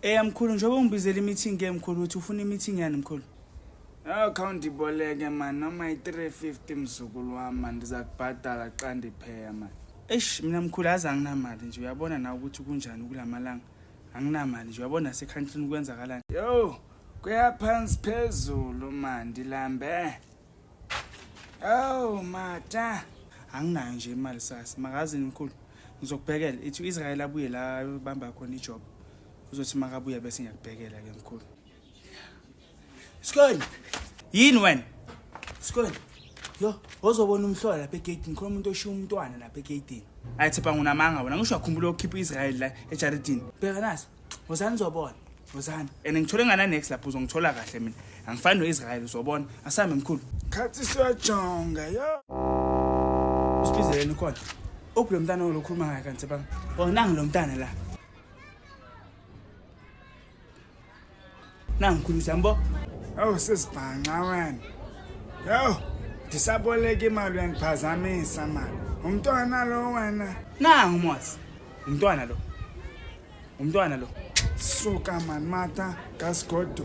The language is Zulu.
Mkhulu njengoba ungibizela i-meeting mkhulu uthi ufuna i-meeting yani mkhulu? Account iboleke man noma i350 mzukulu wami man ndizakubhadala xa ndipheya man. Mina mkhulu azi anginamali nje uyabona na ukuthi kunjani kulamalanga. Anginamali nje uyabona sekhantini kwenzakalani. Yo, kuyaphansi phezulu man ndilambe. Oh mata, Anginayo nje imali sasa. Makazini mkhulu. Ngizokubhekela ithi Israel abuye la bamba khona ijob. Uzothi makabuya bese ngiyakubhekela ke mkhulu. Skoni. Yini wena? Skoni. Yo, ozobona umhlola lapha egate ngikhona umuntu oshiya umntwana lapha egate. Ayithi bangunamanga wena ngisho akhumbula ukukhipha Israel la eJaridini. Bheka nasi. Wozani uzobona. Wozani. Ngithole ngana next lapho uzongithola kahle mina. Angifani noIsrael uzobona. Asame mkhulu. Khathi siyajonga yo. Usibizele khona. Uphi lo mntana olokhuluma ngaye kanti bang? Nangi lo mntana la. Nangi mkhulu sambo. Oh sisibhanqa wena. Yo, ndisaboleka imali yangiphazamisa mali. Umntwana lo wena. Nangi mosi. Umntwana lo. Umntwana lo. Suka man mata, kasigodo.